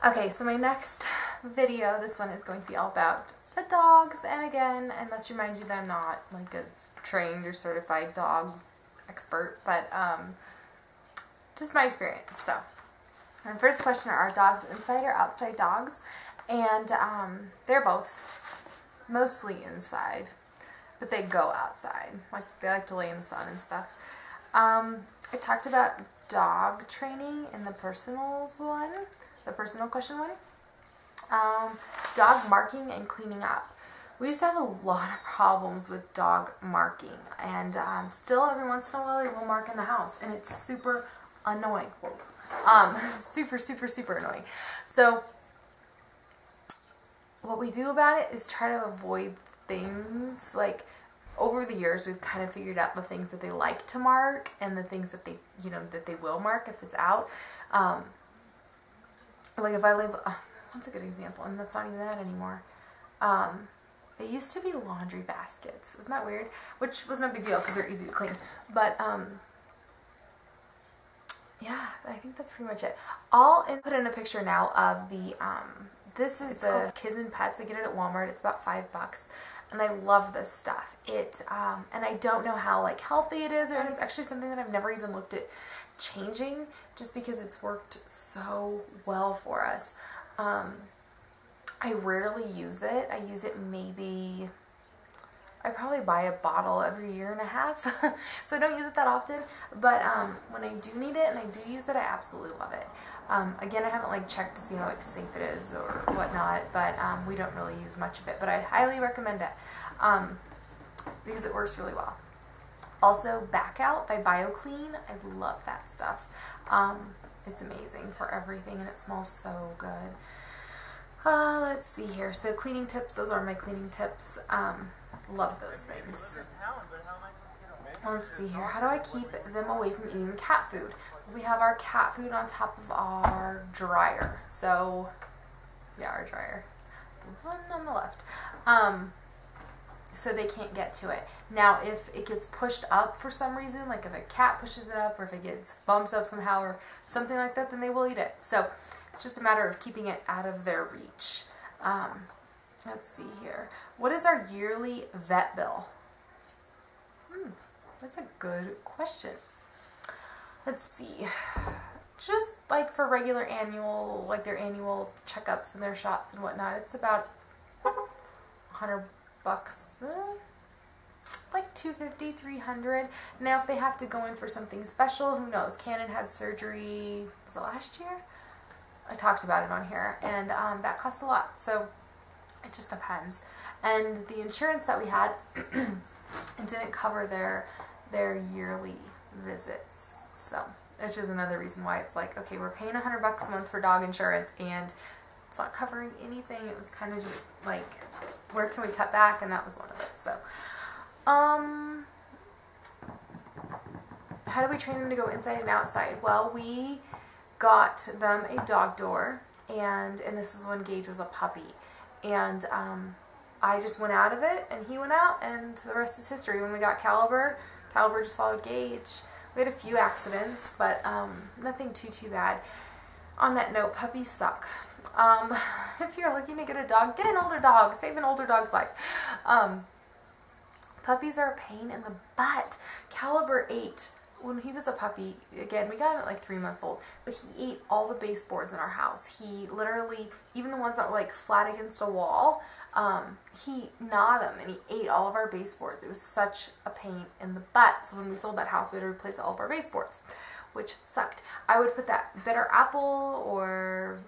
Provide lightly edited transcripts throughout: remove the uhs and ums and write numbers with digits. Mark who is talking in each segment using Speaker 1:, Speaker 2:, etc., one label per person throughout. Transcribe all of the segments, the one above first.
Speaker 1: Okay, so my next video, this one is going to be all about the dogs, and again, I must remind you that I'm not like a trained or certified dog expert, but just my experience. So, the first question, are dogs inside or outside dogs? And they're both mostly inside, but they go outside. Like, they like to lay in the sun and stuff. I talked about dog training in the personals one. The personal question one. Dog marking and cleaning up. We used to have a lot of problems with dog marking, and still every once in a while they will mark in the house, and it's super annoying. Super annoying. So what we do about it is try to avoid things like, over the years we've kind of figured out the things that they like to mark and the things that they, that they will mark if it's out. Like if I leave, what's a good example? And that's not even that anymore. It used to be laundry baskets. Isn't that weird? Which was no big deal because they're easy to clean. But, yeah, I think that's pretty much it. I'll put in a picture now of the, this is the Kids and Pets. I get it at Walmart. It's about $5. And I love this stuff. It, and I don't know how, like, healthy it is, and it's actually something that I've never even looked at changing, just because it's worked so well for us. I rarely use it. I use it maybe, I probably buy a bottle every year and a half, so I don't use it that often, but when I do need it and I do use it, I absolutely love it. Again, I haven't like checked to see how like safe it is or whatnot, but we don't really use much of it, but I'd highly recommend it because it works really well. Also, Back Out by BioClean. I love that stuff. It's amazing for everything, and it smells so good. Let's see here. So cleaning tips, those are my cleaning tips. Love those things. Let's see here. How do I keep them away from eating cat food? We have our cat food on top of our dryer. So, yeah, our dryer. The one on the left. So they can't get to it. Now, if it gets pushed up for some reason, like if a cat pushes it up or if it gets bumped up somehow or something like that, then they will eat it. So it's just a matter of keeping it out of their reach. Let's see here. What is our yearly vet bill? That's a good question. Let's see. Just like for regular annual, like their annual checkups and their shots and whatnot, it's about $100. Like $250, $300. Now if they have to go in for something special, who knows? Cannon had surgery, was it last year? I talked about it on here, and that costs a lot, so it just depends. And the insurance that we had, it didn't cover their yearly visits, so which is another reason why it's like, okay, we're paying $100 a month for dog insurance, and it's not covering anything. It was kind of just like, where can we cut back? And that was one of it. So, how do we train them to go inside and outside? Well, we got them a dog door, and this is when Gage was a puppy, and I just went out of it, and he went out, and the rest is history. When we got Caliber just followed Gage. We had a few accidents, but nothing too bad. On that note, puppies suck. If you're looking to get a dog, get an older dog. Save an older dog's life. Puppies are a pain in the butt. Caliber ate, when he was a puppy, again, we got him at like 3 months old, but he ate all the baseboards in our house. He literally, even the ones that were like flat against a wall, he gnawed them and he ate all of our baseboards. It was such a pain in the butt. So when we sold that house, we had to replace all of our baseboards, which sucked. I would put that bitter apple or,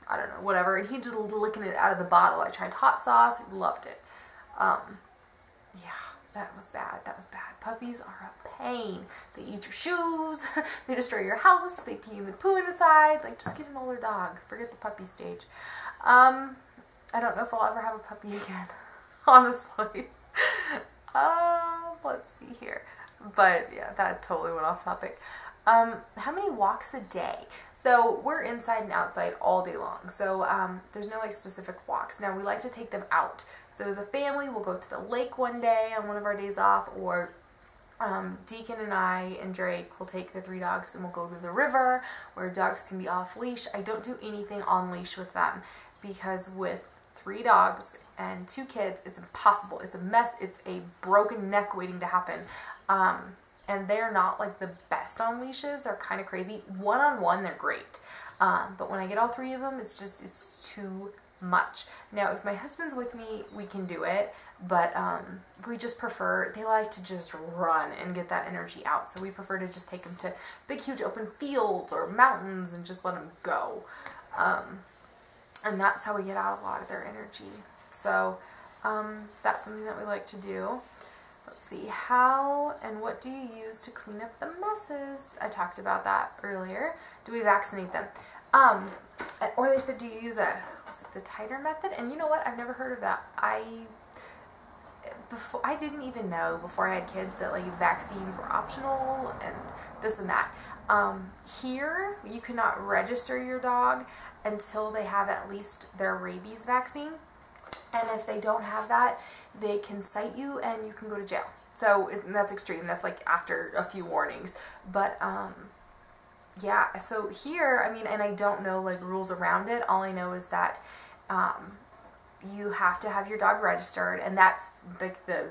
Speaker 1: I don't know, whatever, and he'd just licking it out of the bottle. I tried hot sauce, I loved it. Yeah, that was bad. That was bad. Puppies are a pain. They eat your shoes, they destroy your house, they pee and poo inside. Like, just get an older dog. Forget the puppy stage. I don't know if I'll ever have a puppy again, honestly. Let's see here. But yeah, that totally went off topic. How many walks a day? So we're inside and outside all day long. So there's no like specific walks. Now we like to take them out. So as a family, we'll go to the lake one day on one of our days off, or Deacon and I and Drake will take the 3 dogs and we'll go to the river where dogs can be off leash. I don't do anything on leash with them because with 3 dogs and 2 kids, it's impossible. It's a mess. It's a broken neck waiting to happen. And they're not like the best on leashes. They're kind of crazy. One-on-one, they're great. But when I get all 3 of them, it's too much. Now, if my husband's with me, we can do it. But we just prefer, they like to just run and get that energy out. So we prefer to just take them to big, huge open fields or mountains and just let them go. And that's how we get out a lot of their energy. So that's something that we like to do. Let's see, how and what do you use to clean up the messes? I talked about that earlier. Do we vaccinate them? Or they said, do you use was it the titer method? And you know what? I've never heard of that. I didn't even know before I had kids that like vaccines were optional and this and that. Here, you cannot register your dog until they have at least their rabies vaccine. And if they don't have that, they can cite you and you can go to jail. So that's extreme. That's like after a few warnings. But yeah, so here, I mean, and I don't know like rules around it. All I know is that you have to have your dog registered, and that's like the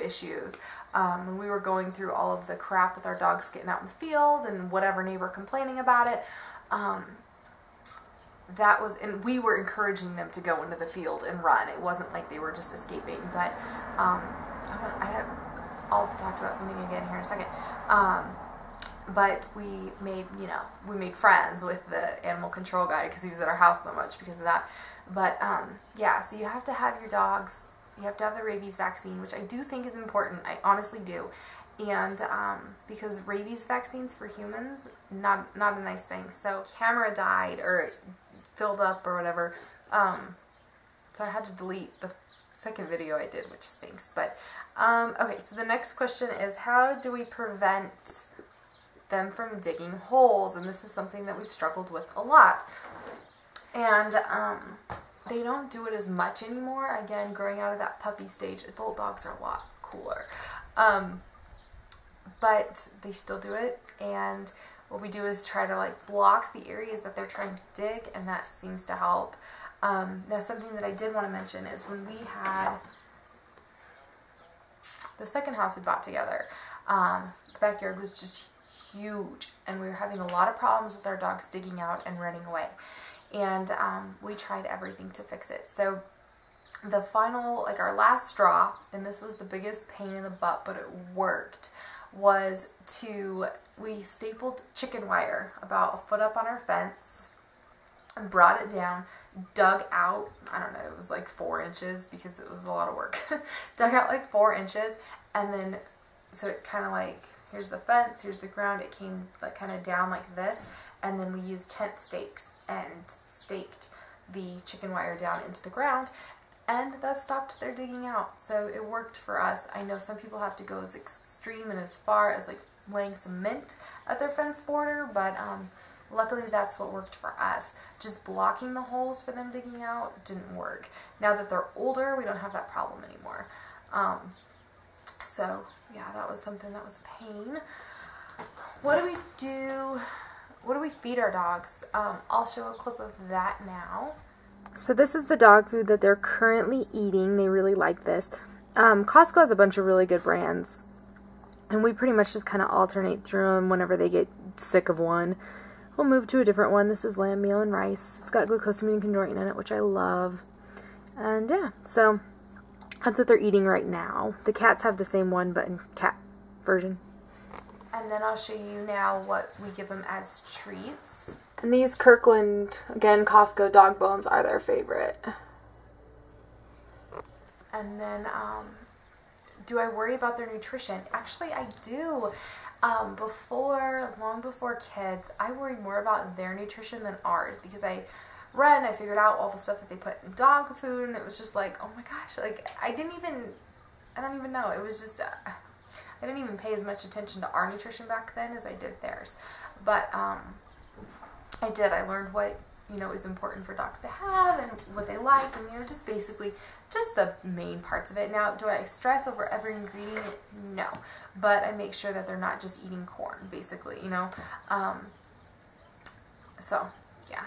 Speaker 1: issues. When we were going through all of the crap with our dogs getting out in the field and whatever neighbor complaining about it, that was, and we were encouraging them to go into the field and run. It wasn't like they were just escaping, but I'll talk about something again here in a second. But we made friends with the animal control guy because he was at our house so much because of that. But yeah, so you have to have your dogs, you have to have the rabies vaccine, which I do think is important. I honestly do. And because rabies vaccines for humans, not a nice thing. So camera died or filled up or whatever. So I had to delete the second video I did, which stinks. But okay, so the next question is, how do we prevent them from digging holes? And this is something that we've struggled with a lot. And they don't do it as much anymore. Again, growing out of that puppy stage, adult dogs are a lot cooler. But they still do it, and what we do is try to like block the areas that they're trying to dig, and that seems to help. Now, something that I did want to mention is when we had the second house we bought together, the backyard was just huge, and we were having a lot of problems with our dogs digging out and running away. And we tried everything to fix it. So the final, like our last straw, and this was the biggest pain in the butt, but it worked, was we stapled chicken wire about 1 foot up on our fence and brought it down, dug out, I don't know, it was like 4 inches because it was a lot of work. Dug out like 4 inches, and then, so it kind of like, here's the fence, here's the ground, it came like kind of down like this, and then we used tent stakes and staked the chicken wire down into the ground, and that stopped their digging out. So it worked for us. I know some people have to go as extreme and as far as like laying cement at their fence border, but luckily that's what worked for us. Just blocking the holes for them digging out didn't work. Now that they're older, we don't have that problem anymore. So yeah, that was something that was a pain. What do we do? What do we feed our dogs? I'll show a clip of that now. So this is the dog food that they're currently eating. They really like this. Costco has a bunch of really good brands, and we pretty much just kind of alternate through them. Whenever they get sick of one, we'll move to a different one. This is lamb meal and rice. It's got glucosamine and chondroitin in it, which I love. And yeah, so that's what they're eating right now. The cats have the same one, but in cat version. And then I'll show you now what we give them as treats. And these Kirkland, again, Costco dog bones are their favorite. And then, do I worry about their nutrition? Actually, I do. Long before kids, I worried more about their nutrition than ours, because I read and I figured out all the stuff that they put in dog food, and it was just like, oh my gosh, like, I don't even know. It was just, I didn't even pay as much attention to our nutrition back then as I did theirs. But I did. I learned what you know, is important for dogs to have and what they like, and, you know, just basically just the main parts of it. Now, do I stress over every ingredient? No, but I make sure that they're not just eating corn, basically, you know. So, yeah.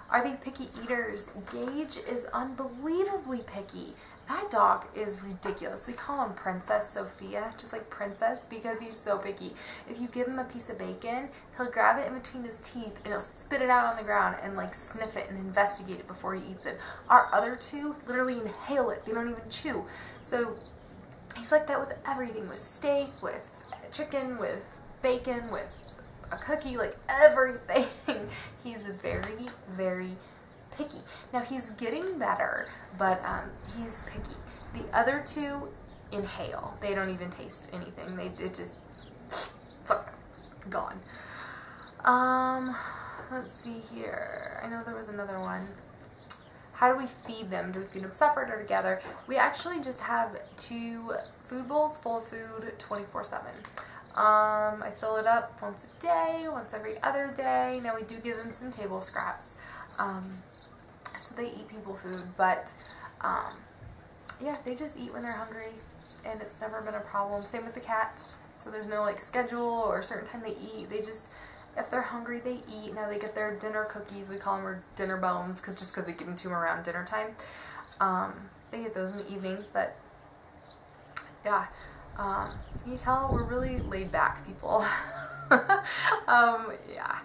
Speaker 1: Are they picky eaters? Gage is unbelievably picky. That dog is ridiculous. We call him Princess Sophia, just like Princess, because he's so picky. If you give him a piece of bacon, he'll grab it in between his teeth and he'll spit it out on the ground and like sniff it and investigate it before he eats it. Our other two literally inhale it. They don't even chew. So he's like that with everything, with steak, with chicken, with bacon, with a cookie, like everything. He's very, very picky. Now he's getting better, but he's picky. The other two inhale. They don't even taste anything. It just gone. Let's see here. I know there was another one. How do we feed them? Do we feed them separate or together? We actually just have 2 food bowls full of food 24/7. I fill it up once a day, once every other day. Now we do give them some table scraps. So they eat people food, but yeah, they just eat when they're hungry, and it's never been a problem. Same with the cats. So there's no like schedule or a certain time they eat. They just, if they're hungry, they eat. Now they get their dinner cookies. We call them our dinner bones, because we give them to them around dinner time. They get those in the evening, but yeah. Can you tell we're really laid back people? Yeah.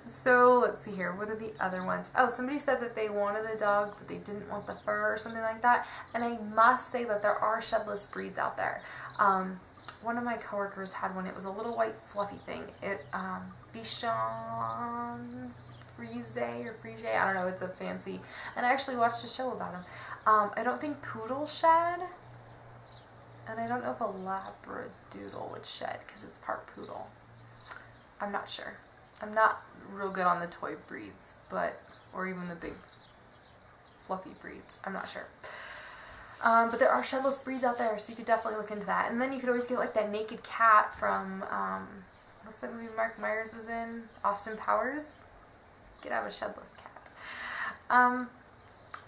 Speaker 1: So let's see here. What are the other ones? Oh, somebody said that they wanted a dog, but they didn't want the fur or something like that. And I must say that there are shedless breeds out there. One of my coworkers had one. It was a little white fluffy thing. Bichon Frise or Frige. I don't know. It's a fancy. And I actually watched a show about them. I don't think poodles shed. And I don't know if a Labradoodle would shed because it's part poodle. I'm not sure. I'm not real good on the toy breeds, or even the big fluffy breeds. I'm not sure. But there are shedless breeds out there, so you could definitely look into that. And then you could always get like that naked cat from, what's that movie Mark Myers was in? Austin Powers? You could have a shedless cat.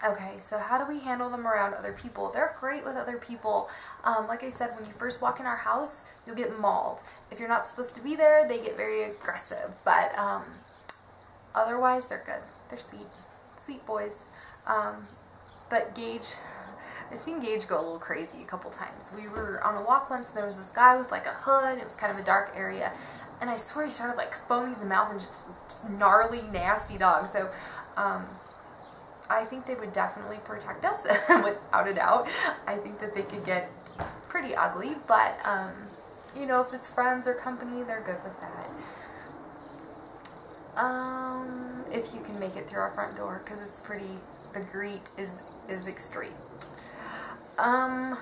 Speaker 1: Okay, so how do we handle them around other people? They're great with other people. Like I said, when you first walk in our house, you'll get mauled. If you're not supposed to be there, they get very aggressive. But otherwise, they're good. They're sweet. Sweet boys. But Gage, I've seen Gage go a little crazy a couple times. We were on a walk once, and there was this guy with like a hood. It was kind of a dark area. And I swear he started like foaming at the mouth and just gnarly, nasty dog. So, I think they would definitely protect us, without a doubt. I think that they could get pretty ugly, but, you know, if it's friends or company, they're good with that. If you can make it through our front door, because it's pretty, the greet is extreme. How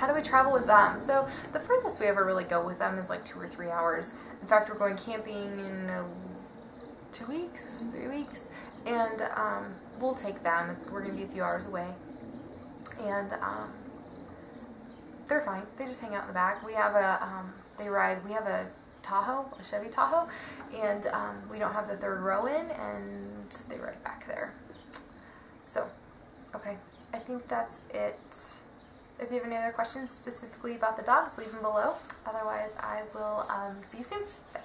Speaker 1: do we travel with them? So the furthest we ever really go with them is like 2 or 3 hours. In fact, we're going camping in 2 weeks, 3 weeks, and we'll take them. We're going to be a few hours away, and they're fine. They just hang out in the back. We have we have a Tahoe, a Chevy Tahoe, and we don't have the 3rd row in, and they ride back there. So, okay, I think that's it. If you have any other questions specifically about the dogs, leave them below. Otherwise, I will see you soon. Bye.